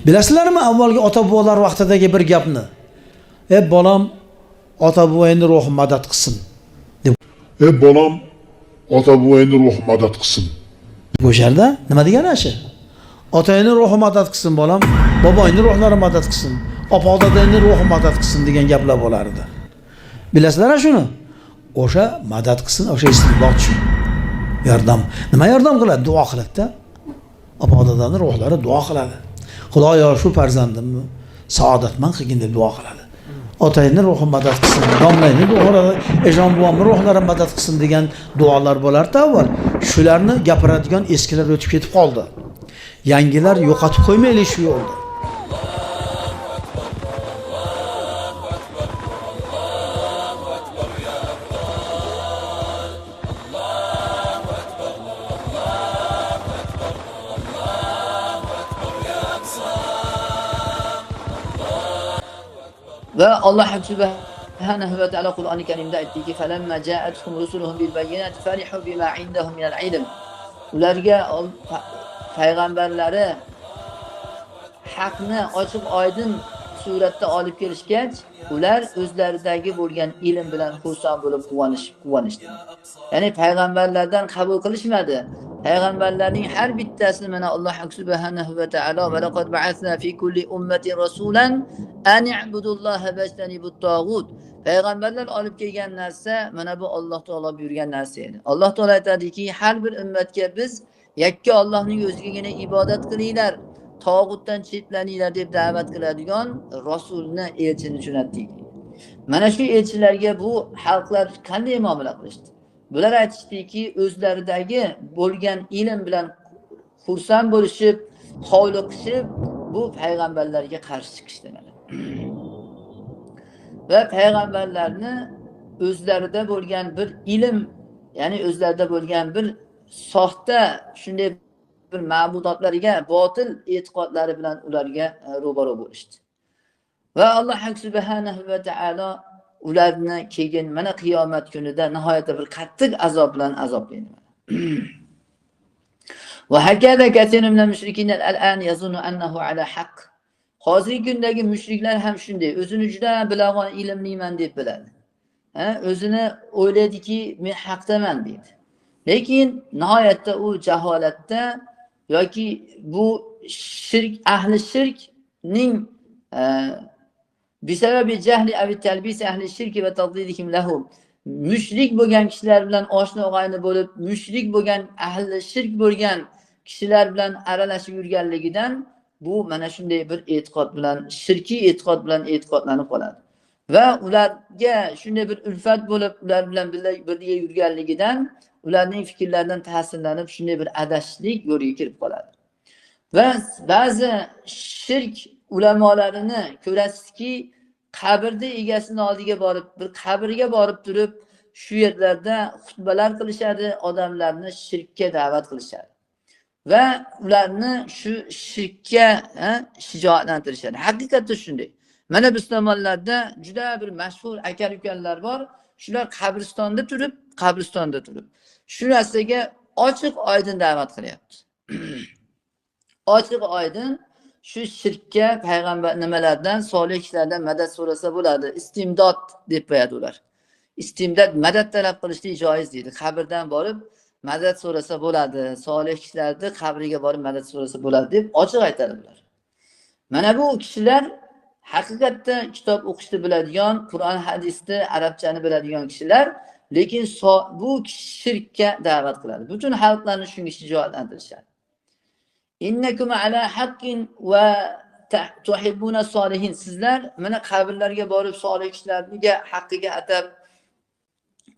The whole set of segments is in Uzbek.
Bilasizlarmi avvalgi ota-bobolar vaqtidagi bir gapni? Bolam ota-boboyni ruhi madad qilsin deb. Bolam ota-boboyni ruhi madad qilsin. O'sharda nima degani o'sha? Otangni ruhi madad qilsin bolam, boboyni ruhlari madad qilsin, opa-dadangni ruhi madad qilsin degan gaplar bo'lardi. Bilasizlar shuni? O'sha madad qilsin, o'sha istiqboq shu. Yordam. Nima yordam qiladi? Duo qiladi-da. Opa-dadani ruhlari duo qiladi. Xudoyo shu farzandimni saodatmand qilgin deb duo qiladi. Otangni ruhi madad qilsin, domlayni ruhlari, ejon buvamni ruhlari madad qilsin degan duolar bo'lardi avval. Shularni gapiradigan eskilar o'tib ketib qoldi. Yangilar yo'qotib qo'ymaylik shu yo'lda. Ve Allah Subhanahu ve Teala Kur'an-ı Kerim'de ettiği ki فَلَمَّا جَاءَتْهُمْ رُسُلُهُمْ بِالْبَيِّنَاتِ فَرِحُوا بِمَا عِنْدَهُمْ مِنَ الْعِلْمِ. Ularga payg'ambarlari haqni ochiq oydin suratda olib kelishgach, ular o'zlaridagi bo'lgan ilm bilan xursand bo'lib quvonishdi. Ya'ni payg'ambarlardan qabul qilishmadi. Payg'ambarlarning har bittasini mana Alloh subhanahu va taolo va laqad ba'athna fi kulli ummatin rasulan an i'budulloha vajtanibut togut. Payg'ambarlar olib kelgan narsa mana bu Alloh taolo buyurgan narsa edi. Alloh taolo aytadiki, har bir ummatga biz yakka Allohning o'zigagina ibodat qilinglar, tog'utdan chetlaninglar deb da'vat qiladigan rasulni, elchini jo'natdik. Mana shu elchilarga bu xalqlar qanday muomala qilishdi? Bular aytishdiki, o'zlaridagi bo'lgan ilm bilan xursand bo'lishib, hovliqishib, bu payg'ambarlarga qarshi chiqishdi mana. Va payg'ambarlarni o'zlarida bo'lgan bir ilm, ya'ni o'zlarida bo'lgan bir soxta shunday bir ma'budotlariga, botil e'tiqodlari bilan ularga ro'baro bo'lishdi. Va Alloh subhanahu va taolo ularni keyin mana qiyomat kunida nihoyatda bir qattiq azob bilan azoblaydi. Va hakada katirun minal mushrikin al-an yazunnu annahu ala haqq. Hozirgi kundagi mushriklar ham shunday, o'zini juda bilag'on ilmliman deb biladi. O'zini o'ylaydiki, men haqdaman deydi. Lekin nihoyatda u jaholatda yoki bu shirk, ahli shirkning bisababi jahli avi talbis ahli shirki va tadlilihim lahum. Mushrik bo'lgan kishilar bilan oshna og'ayni bo'lib, mushrik bo'lgan ahli shirk bo'lgan kishilar bilan aralashib yurganligidan bu mana shunday bir e'tiqod bilan, shirkiy e'tiqod bilan e'tiqodlanib qoladi. Va ularga shunday bir ulfat bo'lib, ular bilan birga yurganligidan ularning fikrlaridan ta'sirlanib shunday bir adashishlik yo'liga kirib qoladi. Va ba'zi shirk ulamolarini ko'rasizki, qabrda egasini oldiga borib, bir qabrga borib turib, shu yerlarda xutbalar qilishadi, odamlarni shirkka da'vat qilishadi. Va ularni shu shirkka shijoatlantirishadi. Haqiqatda shunday. Mana biz tomonlarda juda bir mashhur aka-ukalar bor. Shular qabristonda turib, shu narsaga ochiq oydin da'vat qilyapti. Ochiq oydin shu shirkka payg'ambar nimalardan, solih kishilardan madad so'rasa bo'ladi. Istimdod deb qo'yadi ular. Istimdod, madad talab qilishlik joiz deydi. Qabrdan borib madad so'rasa bo'ladi. Solih kishilarni qabriga borib madad so'rasa bo'ladi deb ochiq aytadi ular. Mana bu kishilar haqiqatda kitob o'qishni biladigan, Qur'on hadisni, arabchani biladigan kishilar, lekin bu shirkka da'vat qiladi. Butun xalqlarni shunga shijoatlantirishadi. Innakum ala haqqin va tuhibbuna solihin. Sizlar mana qabrlarga borib solih kishilarga haqqiga atab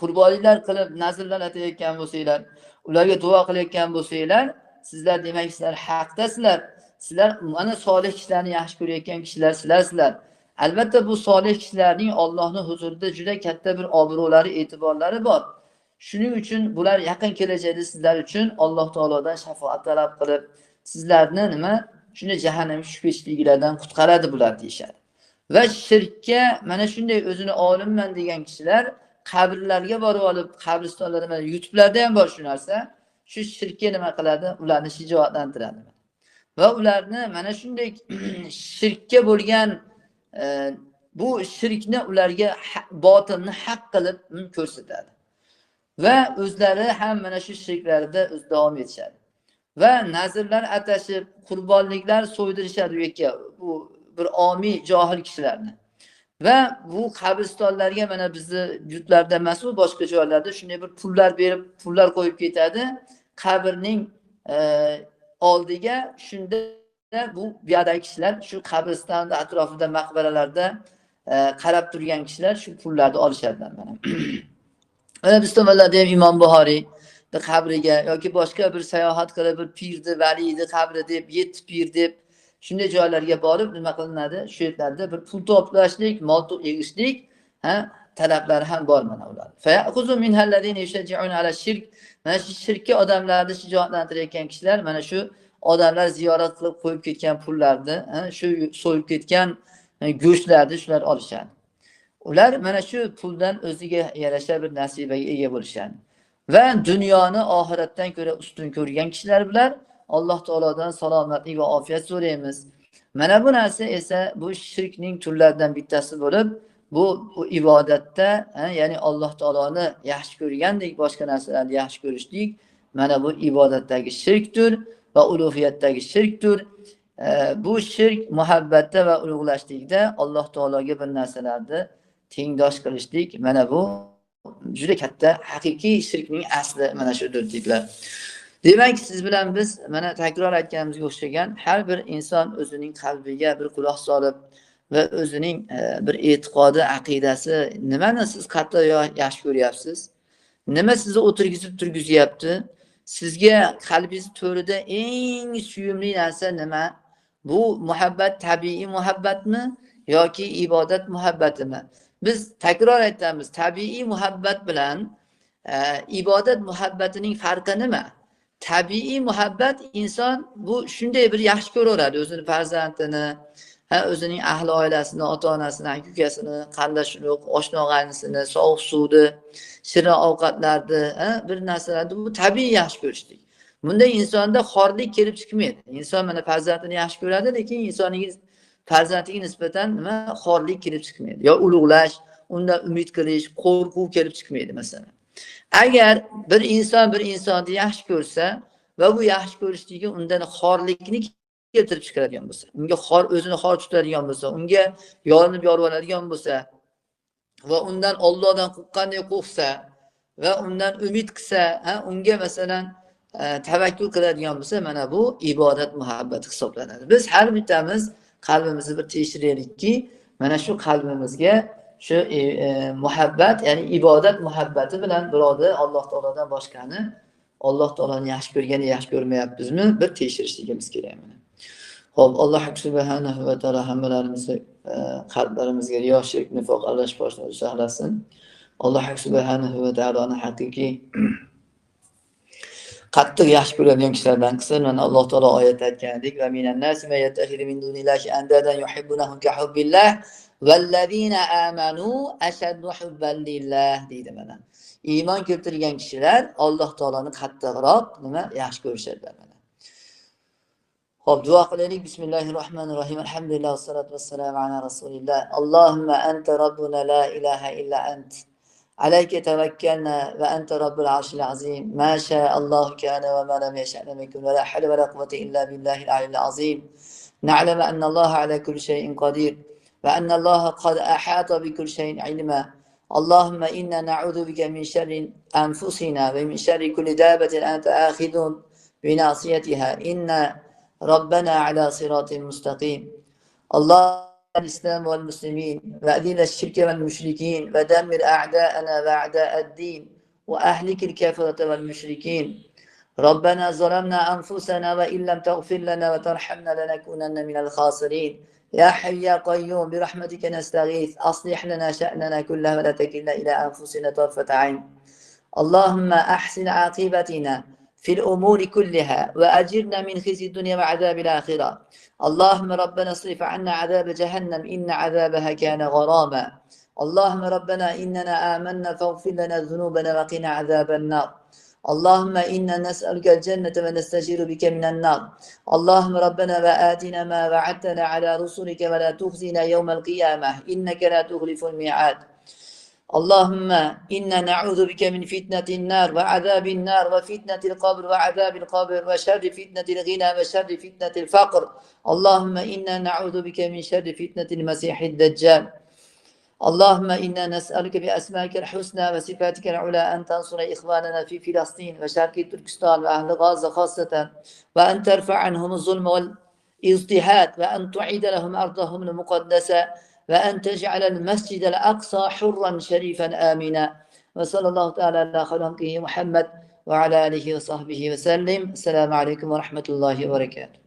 qurbonliklar qilib nazrlar atayotgan bo'lsanglar, ularga duo qilayotgan bo'lsanglar, sizlar demak sizlar haqdasizlar. Sizlar mana solih kishilarni yaxshi ko'rayotgan kishilar sizlar. Albatta bu solih kishilarning Allohning huzurida juda katta bir obro'lari, e'tiborlari bor. Shuning uchun bular yaqin kelajakda sizlar uchun Alloh taolodan shafoat talab qilib, sizlarni shuni jahannam tushishligidan qutqaradi bular deyshadi. Va shirkka mana shunday o'zini olimman degan kishilar qabrlarga borib olib, qabristonlarda mana YouTube'larda ham bor shu narsa. Shu shirkka nima qiladi? Ularni shijoatlantiradi. va ularni mana shunday shirkka bo'lgan e, bu shirkni ularga botilni haq qilib ko'rsatadi. Va o'zlari ham mana shu shirklarida davom etishadi. Va nazrlar atashib, qurbonliklar so'ydirishadi u yerga. Bu bir omiy johil kishilarni. Va bu qabristonlarga mana bizni yurtlarda emas, boshqa joylarda shunday bir pullar berib, pullar qo'yib ketadi. Qabrning oldiga shunda bu yerdagi kishilar shu qabristonda atrofida maqbaralarda qarab turgan kishilar shu pullarni olishadilar mana. Mana biz tomonlarda ham Imom Buxoriy qabriga yoki boshqa bir sayohat qilib bir pirni, valiyni qabri deb, 7 pir deb shunday joylarga borib nima qilinadi? Shu yerlarda bir pul to'plashlik, mol yig'ishlik, talablari ham bor mana ular. Faya'khuzu minhallazina yushajji'una ala shirk. Mana shu shirkka odamlarni shijoatlantirayotgan kishilar mana shu odamlar ziyorat qilib qo'yib ketgan pullarni, shu so'yib ketgan go'shtlarni shular olishadi. Ular mana shu puldan o'ziga yarasha bir nasibaga ega bo'lishadi. Va dunyoni oxiratdan ko'ra ustun ko'rgan kishilar bilan Alloh taolodan salomatlik va ofiyat so'raymiz. Mana bu narsa esa bu shirkning turlaridan bittasi bo'lib, bu ibodatda, ya'ni Alloh taoloni yaxshi ko'rgandek boshqa narsalarni yaxshi ko'rishlik, mana bu ibodatdagi shirkdir va ulug'iyatdagi shirkdir. Bu shirk muhabbatda va ulug'lashlikda Alloh taologa bir narsalarni tengdosh qilishlik, mana bu juda katta haqiqiy shirkning asli mana shudir deydilar. Demak, siz bilan biz mana takror aytganimizga o'xshagan har bir inson o'zining qalbiga bir quloq solib va o'zining bir e'tiqodi, aqidasi nimani siz qattiq yaxshi ko'ryapsiz? Nima sizni o'tirgizib turgizyapti? Sizga qalbingiz to'rida eng suyumli narsa nima? Bu muhabbat tabiiy muhabbatmi yoki ibodat muhabbatimi? Biz takror aytamiz, tabiiy muhabbat bilan ibodat muhabbatining farqi nima? Tabiiy muhabbat inson bu shunday bir yaxshi ko'raveradi o'zini farzandini, o'zining ahli oilasini, ota-onasini, aka-ukasini, qarindosh-urug', oshna-og'aynisini, sovuq suvni, shirin ovqatlarni, bir narsalarni bu tabiiy yaxshi ko'rishlik. Bunda insonda xorlik kelib chiqmaydi. Inson mana farzandini yaxshi ko'radi, lekin insoningiz farzandiga nisbatan nima xorlik kelib chiqmaydi. Yo ulug'lash, undan umid qilish, qo'rquv kelib chiqmaydi masalan. Agar bir insonni yaxshi ko'rsa va bu yaxshi ko'rishligi undan xorlikni keltirib chiqaradigan bo'lsa, unga o'zini xor tutadigan bo'lsa, unga yorinib yorib bo'lsa va undan Allohdan qo'rqqanday qo'rqsa va undan umid qilsa, unga masalan tavakkul qiladigan bo'lsa, mana bu ibodat muhabbati hisoblanadi. Biz har bittamiz qalbimizni bir tekshiraylikki, mana shu qalbimizga shu muhabbat, ya'ni ibodat muhabbati bilan birodar Alloh taolodan boshqani, Alloh taoloni yaxshi ko'rgani yaxshi ko'rmayapmizmi, bir tekshirishligimiz kerak mana. Xo'p, Alloh subhanahu va taolo hammalarimizni qalblarimizga riyo, shirk, nifoq aralashmasdan saqlasin. Alloh subhanahu va taoloni haqiqiy qattiq yaxshi ko'radigan kishilardan qilsin. Mana Alloh taolo oyatda aytganidek, va minan nasi ma yattaxidu min dunillahi andadan yuhibbunahum ka hubbillah vallazina amanu ashaddu hubban lillah deydi mana. Iymon keltirgan kishilar Alloh taoloni qattiqroq nima yaxshi ko'rishadilar mana. Xo'p, duo qilaylik. Bismillahirrohmanirrohim. Alhamdulillah vassalatu vassalamu ala rasulillah. Allohumma anta robbuna la ilaha illa ant. عليك توكلنا وأنت رب العرش العظيم ما شاء الله كان وما لم يشأ لم يكن ولا حول ولا قوة إلا بالله العلي العظيم نعلم أن الله على كل شيء قدير وأن الله قد أحاط بكل شيء علما اللهم إنا نعوذ بك من شر أنفسنا ومن شر كل دابة أنت آخذ بناصيتها إن ربنا على صراط مستقيم الله الإسلام والمسلمين وأذل الشرك والمشركين ودمر أعداءنا وأعداء الدين وأهلك الكافرة والمشركين ربنا ظلمنا أنفسنا وإن لم تغفر لنا وترحمنا لنكونن من الخاسرين يا حي يا قيوم برحمتك نستغيث أصلح لنا شأننا كله ولا تكلنا إلى أنفسنا طرفة عين اللهم أحسن عاقبتنا في الأمور كلها وأجرنا من خزي الدنيا وعذاب الآخرة اللهم ربنا اصرف عنا عذاب جهنم إن عذابها كان غراما اللهم ربنا إننا آمنا فاغفر لنا ذنوبنا وقنا عذاب النار اللهم إنا نسألك الجنة ونستجير بك من النار. اللهم ربنا وآتنا ما وعدتنا على رسلك ولا تخزنا يوم القيامة إنك لا تخلف الميعاد. اللهم إنا نعوذ بك من فتنة النار وعذاب النار وفتنة القبر وعذاب القبر وشر فتنة الغنى وشر فتنة الفقر. اللهم إنا نعوذ بك من شر فتنة المسيح الدجال. اللهم إنا نسألك بأسمائك الحسنى وصفاتك العلى أن تنصر إخواننا في فلسطين وشرق تركستان وأهل غزة خاصة، وأن ترفع عنهم الظلم والاضطهاد، وأن تعيد لهم أرضهم المقدسة، وأن تجعل المسجد الأقصى حرا شريفا آمنا. وصلى الله تعالى على خلقه محمد وعلى آله وصحبه وسلم. السلام عليكم ورحمة الله وبركاته.